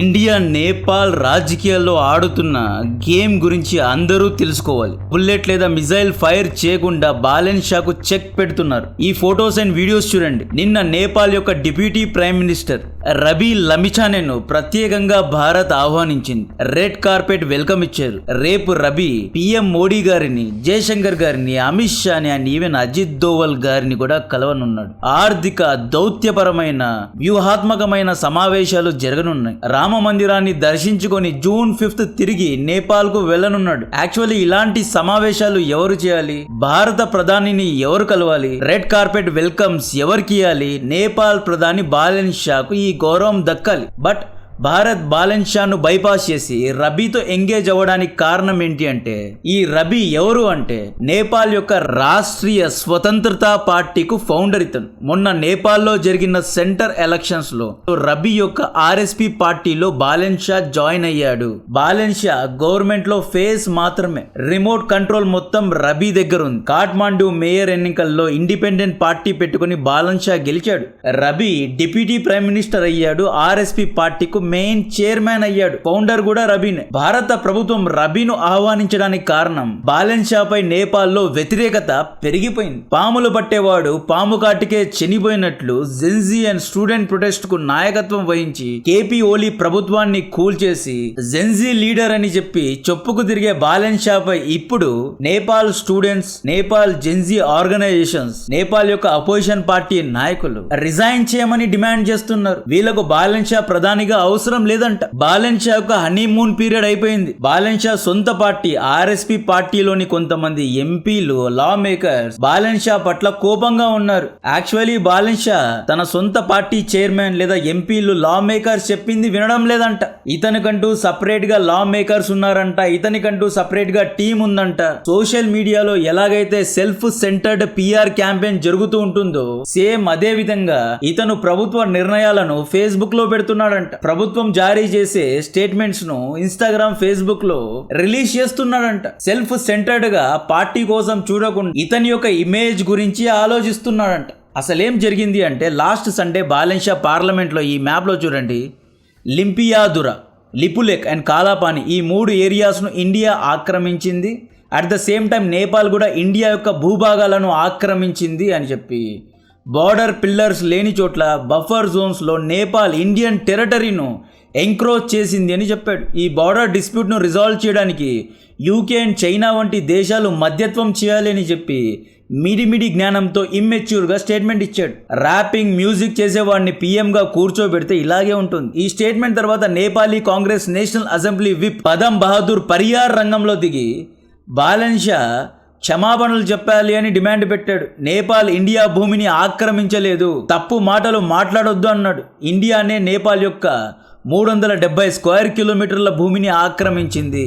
India Nepal రాజకీయాల్లో ఆడుతున్న game గురించి అందరూ తెలుసుకోవాలి. బుల్లెట్ లేదా మిజైల్ ఫైర్ చేయకుండా బాలెన్స్ షాకు చెక్ పెడుతున్నారు. ఈ ఫొటోస్ అండ్ వీడియోస్ చూడండి. నిన్న నేపాల్ యొక్క డిప్యూటీ ప్రైమ్ మినిస్టర్ రబీ లమిచానెను ప్రత్యేకంగా భారత్ ఆహ్వానించింది. రెడ్ కార్పెట్ వెల్కమ్ ఇచ్చారు. రేపు రబీ పిఎం మోడీ గారిని, జయశంకర్ గారిని, అమిత్ షాని అండ్ ఈవెన్ అజిత్ దోవల్ గారిని కూడా కలవనున్నాడు. ఆర్థిక దౌత్యపరమైన వ్యూహాత్మకమైన సమావేశాలు జరగనున్నాయి. రామ మందిరాన్ని దర్శించుకొని జూన్ 5 తిరిగి నేపాల్ కు వెళ్లనున్నాడు. యాక్చువల్లీ ఇలాంటి సమావేశాలు ఎవరు చేయాలి? భారత ప్రధానిని ఎవరు కలవాలి? రెడ్ కార్పెట్ వెల్కమ్స్ ఎవరికి ఇవ్వాలి? నేపాల్ ప్రధాని బాలెన్స్ షాకు ఈ గౌరవం దక్కాలి. But Bharat balance Shanu bypass చేసి రబీతో ఎంగేజ్ అవ్వడానికి కారణం ఏంటి అంటే, ఈ రబీ ఎవరు అంటే నేపాల్ యొక్క రాష్ట్రీయ స్వతంత్రతా పార్టీకు ఫౌండర్ ఇతను. మొన్న నేపాల్లో జరిగిన సెంటర్ ఎలక్షన్స్ లో రబీ యొక్క ఆర్ఎస్పీ పార్టీలో బాలెన్స్ షా జాయిన్ అయ్యాడు. బాలెన్స్ షా గవర్నమెంట్ లో ఫేస్ మాత్రమే. రిమోట్ కంట్రోల్ మొత్తం రబీ దగ్గర ఉంది. కాఠ్మాండు మేయర్ ఎన్నికల్లో ఇండిపెండెంట్ పార్టీ పెట్టుకుని బాలెన్స్ షా గెలిచాడు. రబీ డిప్యూటీ ప్రైమ్ మినిస్టర్ అయ్యాడు. ఆర్ఎస్పీ పార్టీకు మెయిన్ చైర్మన్ అయ్యాడు. ఫౌండర్ కూడా రబీనే. భారత ప్రభుత్వం రబీను ఆహ్వానించడానికి కారణం బాలెన్స్ షాపై నేపాల్లో వ్యతిరేకత పెరిగిపోయింది. పాములు పట్టేవాడు పాము కాటికే చనిపోయినట్లు జెన్జీ అండ్ స్టూడెంట్ ప్రొటెస్ట్ కు నాయకత్వం వహించి కేపీ ఓలీ ప్రభుత్వాన్ని కూల్చేసి జెన్జీ లీడర్ అని చెప్పి చెప్పుకు తిరిగే బాలెన్స్ షాపై ఇప్పుడు Nepal students, Nepal Gen Z organisations, Nepal యొక్క అపోజిషన్ పార్టీ నాయకులు రిజైన్ చేయమని డిమాండ్ చేస్తున్నారు. వీళ్లకు బాలెన్స్ షా ప్రధానిగా అవసరం లేదంట. బాలెన్స్ షా యొక్క హనీమూన్ పీరియడ్ అయిపోయింది. బాలెన్స్ షా సొంత పార్టీ ఆర్ఎస్పీ పార్టీలోని కొంతమంది ఎంపీలు, లా మేకర్స్ బాలెన్స్ షా పట్ల కోపంగా ఉన్నారు. యాక్చువల్లీ బాలెన్స్ షా తన సొంత పార్టీ చైర్మన్ లేదా ఎంపీలు, లా మేకర్స్ చెప్పింది వినడం లేదంట. ఇతనికంటూ సపరేట్ గా లా మేకర్స్ ఉన్నారంట. ఇతనికంటూ సపరేట్ గా టీం ఉందంట. సోషల్ మీడియాలో ఎలాగైతే సెల్ఫ్ సెంటర్డ్ పిఆర్ క్యాంపెయిన్ జరుగుతూ ఉంటుందో సేమ్ అదే విధంగా ఇతను ప్రభుత్వ నిర్ణయాలను ఫేస్బుక్ లో పెడుతున్నాడంట. ప్రభుత్వం జారీ చేసే స్టేట్మెంట్స్ ను ఇన్స్టాగ్రామ్, ఫేస్బుక్ లో రిలీజ్ చేస్తున్నాడంట. సెల్ఫ్ సెంటర్డ్ గా పార్టీ కోసం చూడకుండా ఇతని యొక్క ఇమేజ్ గురించి ఆలోచిస్తున్నాడంట. అసలేం జరిగింది అంటే, last Sunday balance Shah parliament లో, ఈ మ్యాప్ లో చూడండి, లింపియాదురా, లిపులెక్ అండ్ కాలాపాని ఈ 3 ఏరియాస్ ను ఇండియా ఆక్రమించింది. At the same time Nepal కూడా ఇండియా యొక్క భూభాగాలను ఆక్రమించింది అని చెప్పి, బార్డర్ పిల్లర్స్ లేని చోట్ల బఫర్ జోన్స్ లో నేపాల్ ఇండియన్ టెరిటరీను ఎంక్రోచ్ చేసింది అని చెప్పాడు. ఈ బార్డర్ డిస్ప్యూట్ను రిజాల్వ్ చేయడానికి యూకే అండ్ చైనా వంటి దేశాలు మధ్యత్వం చేయాలి అని చెప్పి మిడిమిడి జ్ఞానంతో ఇమ్మెచ్యూర్గా స్టేట్మెంట్ ఇచ్చాడు. ర్యాపింగ్ మ్యూజిక్ చేసేవాడిని పీఎంగా కూర్చోబెడితే ఇలాగే ఉంటుంది. ఈ స్టేట్మెంట్ తర్వాత Nepali Congress national assembly whip పదం బహదూర్ పరియార్ రంగంలో దిగి బాలెన్స్ షా క్షమాపణలు చెప్పాలి అని డిమాండ్ పెట్టాడు. నేపాల్ ఇండియా భూమిని ఆక్రమించలేదు, తప్పు మాటలు మాట్లాడొద్దు అన్నాడు. ఇండియానే నేపాల్ యొక్క 370 స్క్వేర్ కిలోమీటర్ల భూమిని ఆక్రమించింది.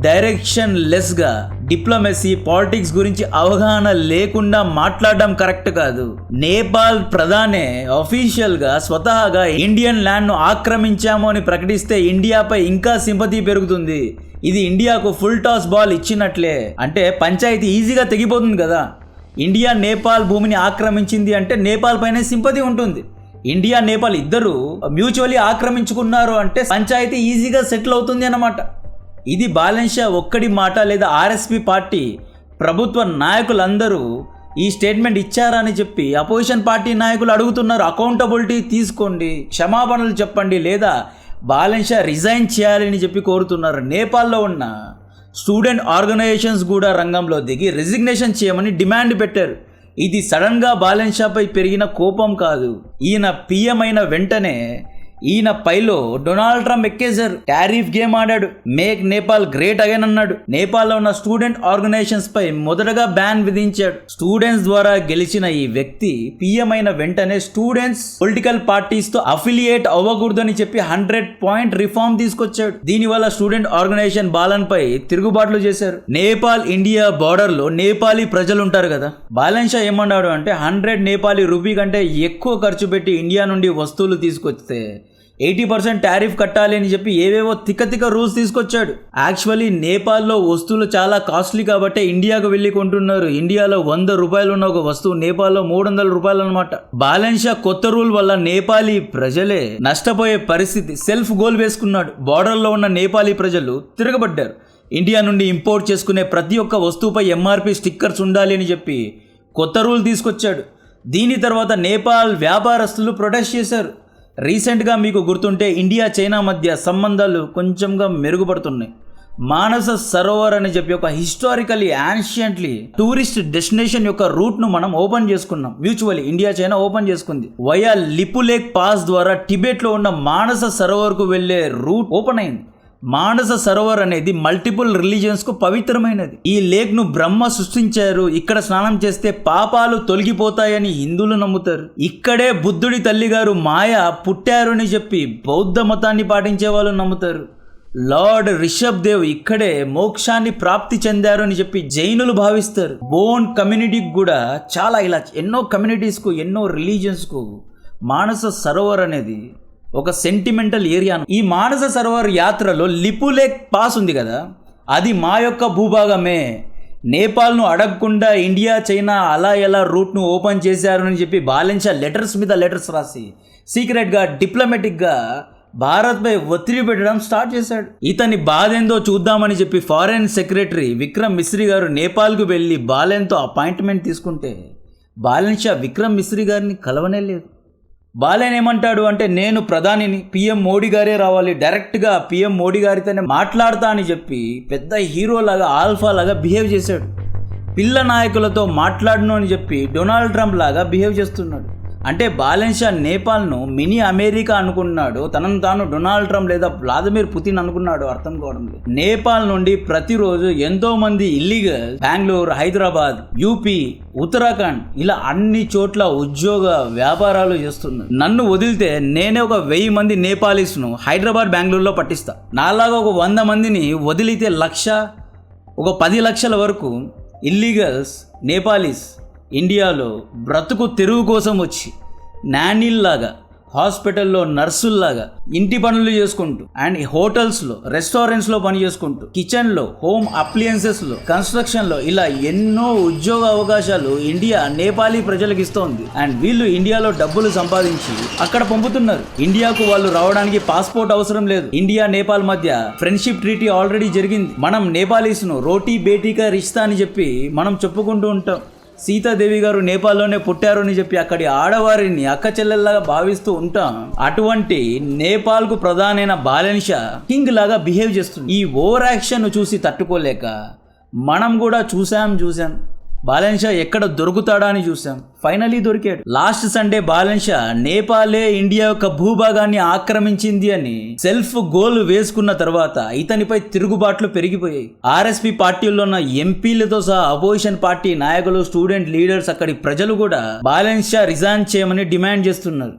డైరెక్షన్ లెస్ గా డిప్లొమసీ, పాలిటిక్స్ గురించి అవగాహన లేకుండా మాట్లాడడం కరెక్ట్ కాదు. నేపాల్ ప్రధానే అఫీషియల్ గా స్వతహాగా ఇండియన్ ల్యాండ్ ను ఆక్రమించాము అని ప్రకటిస్తే ఇండియాపై ఇంకా సింపతి పెరుగుతుంది. ఇది ఇండియాకు ఫుల్ టాస్ బాల్ ఇచ్చినట్లే. అంటే పంచాయతీ ఈజీగా తెగిపోతుంది కదా. ఇండియా నేపాల్ భూమిని ఆక్రమించింది అంటే నేపాల్ పైన సింపతి ఉంటుంది. ఇండియా నేపాల్ ఇద్దరు మ్యూచువల్లీ ఆక్రమించుకున్నారు అంటే పంచాయతీ ఈజీగా సెటిల్ అవుతుంది అన్నమాట. ఇది బాలెన్స్ షా ఒక్కడి మాట లేదా ఆర్ఎస్పీ పార్టీ ప్రభుత్వ నాయకులందరూ ఈ స్టేట్మెంట్ ఇచ్చారా అని చెప్పి అపోజిషన్ పార్టీ నాయకులు అడుగుతున్నారు. అకౌంటబిలిటీ తీసుకోండి, క్షమాపణలు చెప్పండి, లేదా బాలెన్స్ షా రిజైన్ చేయాలని చెప్పి కోరుతున్నారు. నేపాల్లో ఉన్న స్టూడెంట్ ఆర్గనైజేషన్స్ కూడా రంగంలో దిగి రిజిగ్నేషన్ చేయమని డిమాండ్ పెట్టారు. ఇది సడన్గా బాలెన్స్ షాపై పెరిగిన కోపం కాదు. ఈయన పిఎం అయిన వెంటనే ఈయన పైలో డొనాల్డ్ ట్రంప్ ఎక్కేశారు. టారిఫ్ గేమ్ ఆడాడు. మేక్ నేపాల్ గ్రేట్ అగైన్ అన్నాడు. నేపాల్లో ఉన్న స్టూడెంట్ ఆర్గనైజేషన్స్ పై మొదటగా బ్యాన్ విధించాడు. స్టూడెంట్స్ ద్వారా గెలిచిన ఈ వ్యక్తి పిఎం అయిన వెంటనే స్టూడెంట్స్ పొలిటికల్ పార్టీస్ తో అఫిలియేట్ అవ్వకూడదని చెప్పి 100-point రిఫార్మ్ తీసుకొచ్చాడు. దీనివల్ల స్టూడెంట్ ఆర్గనైజేషన్ బాలన్ పై తిరుగుబాట్లు చేశారు. నేపాల్ ఇండియా బార్డర్ లో నేపాలీ ప్రజలు ఉంటారు కదా. బాలెన్స్ షా ఏమన్నాడు అంటే, 100 నేపాలీ రూపీ కంటే ఎక్కువ ఖర్చు పెట్టి ఇండియా నుండి వస్తువులు తీసుకొస్తే 80% టారిఫ్ కట్టాలి అని చెప్పి ఏవేవో తిక్క రూల్స్ తీసుకొచ్చాడు. యాక్చువల్లీ నేపాల్లో వస్తువులు చాలా కాస్ట్లీ కాబట్టి ఇండియాకు వెళ్ళి కొంటున్నారు. ఇండియాలో 100 రూపాయలు ఉన్న ఒక వస్తువు నేపాల్లో 300 రూపాయలు అనమాట. బ్యాలెన్స్ షా కొత్త రూల్ వల్ల నేపాలీ ప్రజలే నష్టపోయే పరిస్థితి. సెల్ఫ్ గోల్ వేసుకున్నాడు. బార్డర్లో ఉన్న నేపాలీ ప్రజలు తిరగబడ్డారు. ఇండియా నుండి ఇంపోర్ట్ చేసుకునే ప్రతి ఒక్క వస్తువుపై ఎంఆర్పి స్టిక్కర్స్ ఉండాలి అని చెప్పి కొత్త రూల్ తీసుకొచ్చాడు. దీని తర్వాత నేపాల్ వ్యాపారస్తులు ప్రొటెస్ట్ చేశారు. రీసెంట్గా మీకు గుర్తుంటే ఇండియా చైనా మధ్య సంబంధాలు కొంచెంగా మెరుగుపడుతున్నాయి. మానస సరోవర్ అని చెప్పి ఒక హిస్టారికలీ యాన్షియంట్లీ టూరిస్ట్ డెస్టినేషన్ యొక్క రూట్ను మనం ఓపెన్ చేసుకున్నాం. మ్యూచువల్లీ ఇండియా చైనా ఓపెన్ చేసుకుంది. వయా లిపులేక్ పాస్ ద్వారా టిబెట్లో ఉన్న మానస సరోవర్కు వెళ్ళే రూట్ ఓపెన్ అయింది. మానస సరోవర్ అనేది మల్టిపుల్ రిలీజియన్స్ కు పవిత్రమైనది. ఈ లేక్ ను బ్రహ్మ సృష్టించారు. ఇక్కడ స్నానం చేస్తే పాపాలు తొలగిపోతాయని హిందువులు నమ్ముతారు. ఇక్కడే బుద్ధుడి తల్లి గారు మాయ పుట్టారు అని చెప్పి బౌద్ధ మతాన్ని పాటించే వాళ్ళు నమ్ముతారు. లార్డ్ రిషబ్ దేవ్ ఇక్కడే మోక్షాన్ని ప్రాప్తి చెందారు అని చెప్పి జైనులు భావిస్తారు. బోన్ కమ్యూనిటీకి కూడా చాలా ఇలా ఎన్నో కమ్యూనిటీస్ కు ఎన్నో రిలీజియన్స్ కు మానస సరోవర్ అనేది ఒక సెంటిమెంటల్ ఏరియా. ఈ మానస సరోవర్ యాత్రలో లిపులేక్ పాస్ ఉంది కదా, అది మా యొక్క భూభాగమే. నేపాల్ను అడగకుండా ఇండియా చైనా అలా ఎలా రూట్ను ఓపెన్ చేశారు అని చెప్పి బ్యాలెన్స్ షా లెటర్స్ మీద లెటర్స్ రాసి సీక్రెట్గా డిప్లొమాటిక్గా భారత్పై ఒత్తిడి పెట్టడం స్టార్ట్ చేశాడు. ఇతని బాధ ఏందో చూద్దామని చెప్పి ఫారెన్ సెక్రటరీ విక్రమ్ మిశ్రీ గారు నేపాల్కు వెళ్ళి బాలెన్తో అపాయింట్మెంట్ తీసుకుంటే బ్యాలెన్స్ షా విక్రమ్ మిశ్రీ గారిని కలవనే లేదు. బాలెన్ ఏమంటాడు అంటే, నేను ప్రధానిని, పిఎం మోడీ గారే రావాలి, డైరెక్ట్గా పిఎం మోడీ గారితోనే మాట్లాడతా అని చెప్పి పెద్ద హీరోలాగా ఆల్ఫాలాగా బిహేవ్ చేశాడు. పిల్ల నాయకులతో మాట్లాడను అని చెప్పి డొనాల్డ్ ట్రంప్ లాగా బిహేవ్ చేస్తున్నాడు. అంటే బ్యాలెన్స్ షా నేపాల్ను మినీ అమెరికా అనుకున్నాడు. తనను తాను డొనాల్డ్ ట్రంప్ లేదా వ్లాదిమిర్ పుతిన్ అనుకున్నాడు. అర్థం కావడం లేదు. నేపాల్ నుండి ప్రతిరోజు ఎంతో మంది ఇల్లీగల్ బెంగళూరు, హైదరాబాద్, యూపీ, ఉత్తరాఖండ్ ఇలా అన్ని చోట్ల ఉద్యోగ వ్యాపారాలు చేస్తున్నారు. నన్ను వదిలితే నేనే ఒక 1000 మంది నేపాలీస్ను హైదరాబాద్, బెంగళూరులో పట్టిస్తా. నాలాగా ఒక 100 మందిని వదిలితే 1,00,000 ఒక 10 లక్షల వరకు ఇల్లీగల్స్ నేపాలీస్ ఇండియాలో బ్రతుకు తెరువు కోసం వచ్చి నానీల్లాగా, హాస్పిటల్లో నర్సుల్లాగా ఇంటి పనులు చేసుకుంటూ అండ్ హోటల్స్లో, రెస్టారెంట్స్లో పని చేసుకుంటూ, కిచెన్లో, హోమ్ అప్లయన్సెస్లో, కన్స్ట్రక్షన్లో ఇలా ఎన్నో ఉద్యోగ అవకాశాలు ఇండియా నేపాలీ ప్రజలకు ఇస్తోంది. అండ్ వీళ్ళు ఇండియాలో డబ్బులు సంపాదించి అక్కడ పంపుతున్నారు. ఇండియాకు వాళ్ళు రావడానికి పాస్పోర్ట్ అవసరం లేదు. ఇండియా నేపాల్ మధ్య ఫ్రెండ్షిప్ ట్రీటీ ఆల్రెడీ జరిగింది. మనం నేపాలీస్ను రోటీ బేటీకా రిష్తా అని చెప్పి మనం చెప్పుకుంటూ ఉంటాం. సీతాదేవి గారు నేపాల్లోనే పుట్టారు అని చెప్పి అక్కడి ఆడవారిని అక్క చెల్లెల్లాగా భావిస్తూ ఉంటాం. అటువంటి నేపాల్కు ప్రధానైన బ్యాలెన్స్ షా కింగ్ లాగా బిహేవ్ చేస్తుంది. ఈ ఓవర్ యాక్షన్ చూసి తట్టుకోలేక మనం కూడా చూసాం బ్యాలెన్స్ షా ఎక్కడ దొరుకుతాడా అని చూసాం. ఫైనలీ దొరికాడు. లాస్ట్ సండే బ్యాలెన్స్ షా నేపాలే ఇండియా యొక్క భూభాగాన్ని ఆక్రమించింది అని సెల్ఫ్ గోల్ వేసుకున్న తర్వాత ఇతనిపై తిరుగుబాట్లు పెరిగిపోయాయి. ఆర్ఎస్పీ పార్టీల్లో ఉన్న ఎంపీలతో సహా అపోజిషన్ పార్టీ నాయకులు, స్టూడెంట్ లీడర్స్, అక్కడి ప్రజలు కూడా బ్యాలెన్స్ షా రిజైన్ చేయమని డిమాండ్ చేస్తున్నారు.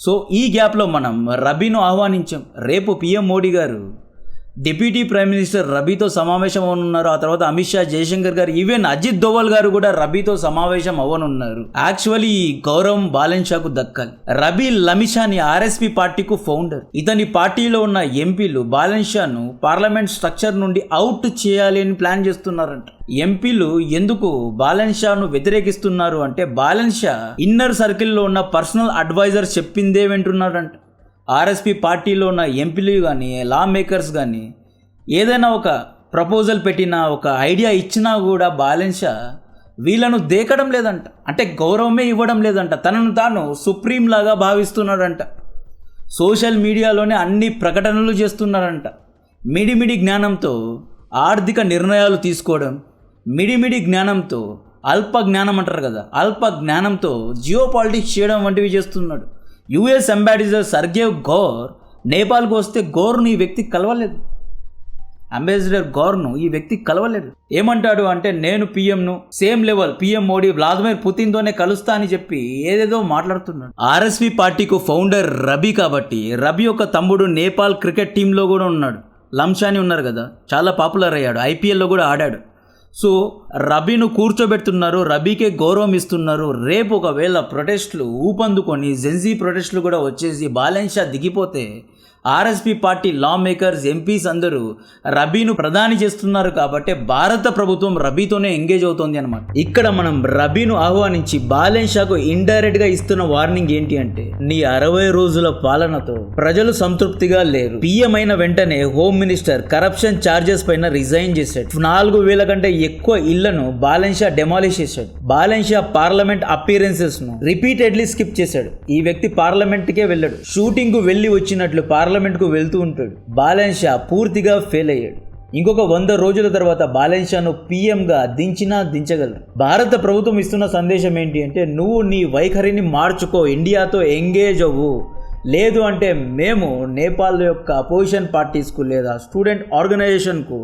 సో ఈ గ్యాప్లో మనం రబీను ఆహ్వానించాం. రేపు పిఎం మోడీ గారు డిప్యూటీ ప్రైమ్ మినిస్టర్ రబీతో సమావేశం అవనున్నారు. ఆ తర్వాత అమిత్ షా, జయశంకర్ గారు, ఈవెన్ అజిత్ దోవల్ గారు కూడా రబీతో సమావేశం అవనున్నారు. యాక్చువల్లీ ఈ గౌరవం బ్యాలెన్స్ షాకు దక్కాలి. రబీ లమిషాని ఆర్ఎస్పీ పార్టీకు ఫౌండర్. ఇతని పార్టీలో ఉన్న ఎంపీలు బ్యాలెన్స్ షాను పార్లమెంట్ స్ట్రక్చర్ నుండి అవుట్ చేయాలి అని ప్లాన్ చేస్తున్నారంట. ఎంపీలు ఎందుకు బ్యాలెన్స్ షాను వ్యతిరేకిస్తున్నారు అంటే, బ్యాలెన్స్ షా ఇన్నర్ సర్కిల్లో ఉన్న పర్సనల్ అడ్వైజర్ చెప్పిందే వింటున్నారంట. ఆర్ఎస్పీ పార్టీలో ఉన్న ఎంపీలు కానీ, లా మేకర్స్ కానీ ఏదైనా ఒక ప్రపోజల్ పెట్టినా, ఒక ఐడియా ఇచ్చినా కూడా బ్యాలెన్స్ షా వీళ్ళను దేకడం లేదంట. అంటే గౌరవమే ఇవ్వడం లేదంట. తనను తాను సుప్రీం లాగా భావిస్తున్నాడంట. సోషల్ మీడియాలోనే అన్ని ప్రకటనలు చేస్తున్నారంట. మిడిమిడి జ్ఞానంతో ఆర్థిక నిర్ణయాలు తీసుకోవడం, మిడిమిడి జ్ఞానంతో అల్ప జ్ఞానం అంటారు కదా, అల్ప జ్ఞానంతో జియో పాలిటిక్స్ చేయడం వంటివి చేస్తున్నాడు. యుఎస్ అంబాసిడర్ సర్గేవ్ గోర్ నేపాల్కు వస్తే గోర్ను ఈ వ్యక్తి కలవలేదు. అంబాసిడర్ గోర్ను ఈ వ్యక్తి కలవలేదు. ఏమంటాడు అంటే, నేను పిఎంను same level PM Modi Vladimir పుతిన్తోనే కలుస్తా అని చెప్పి ఏదేదో మాట్లాడుతున్నాడు. ఆర్ఎస్పీ పార్టీకు ఫౌండర్ రబీ కాబట్టి రబీ యొక్క తమ్ముడు నేపాల్ క్రికెట్ టీంలో కూడా ఉన్నాడు. లంషాని ఉన్నారు కదా, చాలా పాపులర్ అయ్యాడు, ఐపీఎల్లో కూడా ఆడాడు. సో రబీను కూర్చోబెడుతున్నారు, రబీకే గౌరవం ఇస్తున్నారు. రేపు ఒకవేళ ప్రొటెస్టులు ఊపందుకొని జెన్జీ ప్రొటెస్టులు కూడా వచ్చేసి బాలెన్ షా దిగిపోతే ఆర్ఎస్పీ పార్టీ లా మేకర్స్, ఎంపీస్ అందరూ రబీను ప్రధాని చేస్తున్నారు కాబట్టి భారత ప్రభుత్వం రబీతోనే ఎంగేజ్ అవుతోంది అనమాట. ఇక్కడ మనం రబీను ఆహ్వానించి బాలెన్ షాకు ఇండైరెక్ట్ గా ఇస్తున్న వార్నింగ్ ఏంటి అంటే, నీ 60 రోజుల పాలనతో ప్రజలు సంతృప్తిగా లేరు. పిఎం అయిన వెంటనే హోమ్ మినిస్టర్ కరప్షన్ చార్జెస్ పైన రిజైన్ చేశాడు. 4,000 కంటే ఎక్కువ ఇళ్లను బాలెన్ షా డెమాలిష్ చేశాడు. బాలెన్ షా పార్లమెంట్ అపీరెన్సెస్ ను రిపీటెడ్లీ స్కిప్ చేశాడు. ఈ వ్యక్తి పార్లమెంట్ కే వెళ్ళాడు. షూటింగ్ కు వెళ్లి వచ్చినట్లు పార్లమెంట్ కు వెళ్తూ ఉంటాడు. బాలెన్ షా పూర్తిగా ఫెయిల్ అయ్యాడు. ఇంకొక 100 రోజుల తర్వాత బాలెన్ షాను పీఎంగా దించగలరు. భారత ప్రభుత్వం ఇస్తున్న సందేశం ఏంటి అంటే, నువ్వు నీ వైఖరిని మార్చుకో, ఇండియాతో ఎంగేజ్ అవ్వు, లేదు అంటే మేము నేపాల్ యొక్క అపోజిషన్ పార్టీస్కు లేదా స్టూడెంట్ ఆర్గనైజేషన్కు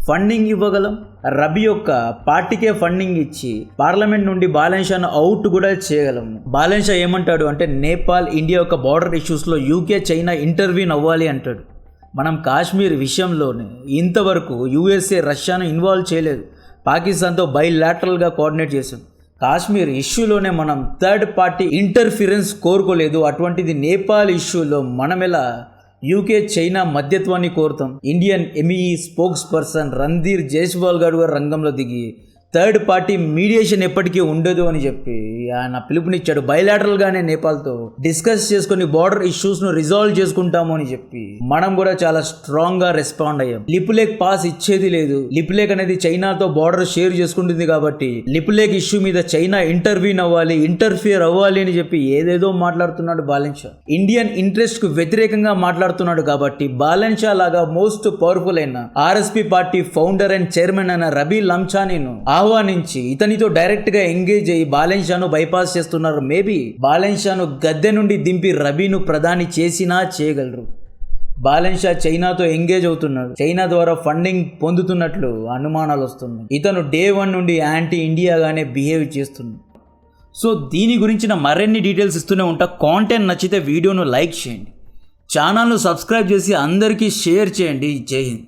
ఫండింగ్ ఇవ్వగలం. రబీ యొక్క పార్టీకే ఫండింగ్ ఇచ్చి పార్లమెంట్ నుండి బాలెన్ షాను అవుట్ కూడా చేయగలము. బాలెన్ షా ఏమంటాడు అంటే, నేపాల్ ఇండియా యొక్క బార్డర్ ఇష్యూస్లో యూకే, చైనా ఇంటర్వ్యూన్ అవ్వాలి అంటాడు. మనం కాశ్మీర్ విషయంలోనే ఇంతవరకు యూఎస్ఏ, రష్యాను ఇన్వాల్వ్ చేయలేదు. పాకిస్తాన్తో బైలాటరల్గా కోఆర్డినేట్ చేసాం. కాశ్మీర్ ఇష్యూలోనే మనం థర్డ్ పార్టీ ఇంటర్ఫిరెన్స్ కోరుకోలేదు. అటువంటిది నేపాల్ ఇష్యూలో మనం ఎలా యూకే, చైనా మధ్యత్వాన్ని కోరుతాం? Indian MEA spokesperson Randhir Jaiswal garu రంగంలో దిగి థర్డ్ పార్టీ మీడియేషన్ ఎప్పటికీ ఉండదు అని చెప్పి ఆయన పిలుపునిచ్చాడు. బైలాటరల్గానే నేపాల్తో డిస్కస్ చేసుకుని బార్డర్ ఇష్యూస్ను రిజాల్వ్ చేసుకుంటాము అని చెప్పి మనం కూడా చాలా స్ట్రాంగ్గా రెస్పాండ్ అయ్యాం. లిపులేక్ పాస్ ఇచ్చేది లేదు. లిపులేక్ అనేది చైనాతో బార్డర్ షేర్ చేసుకుంటుంది కాబట్టి లిపులేక్ ఇష్యూ మీద చైనా ఇంటర్ఫియర్ అవ్వాలి అని చెప్పి ఏదేదో మాట్లాడుతున్నాడు బాలెన్ షా. ఇండియన్ ఇంట్రెస్ట్ కు వ్యతిరేకంగా మాట్లాడుతున్నాడు కాబట్టి బాలెన్ షా లాగా మోస్ట్ పవర్ఫుల్ అయిన RSP party founder and chairman అయిన రబీ లంచానీను ఆహ్వానించి ఇతనితో డైరెక్ట్ గా ఎంగేజ్ అయ్యి బాలెన్ షాను బైపాస్ చేస్తున్నారు. మేబీ బాలెన్ షాను గద్దె నుండి దింపి రబీను ప్రధాని చేసినా చేయగలరు. బాలెన్ షా చైనాతో ఎంగేజ్ అవుతున్నాడు. చైనా ద్వారా ఫండింగ్ పొందుతున్నట్లు అనుమానాలు వస్తున్నాయి. ఇతను డే 1 నుండి యాంటీ ఇండియాగానే బిహేవ్ చేస్తున్నాడు. సో దీని గురించిన మరిన్ని డీటెయిల్స్ ఇస్తూనే ఉంటా. కాంటెంట్ నచ్చితే వీడియోను లైక్ చేయండి, ఛానల్ను సబ్స్క్రైబ్ చేసి అందరికీ షేర్ చేయండి. జై హింద్.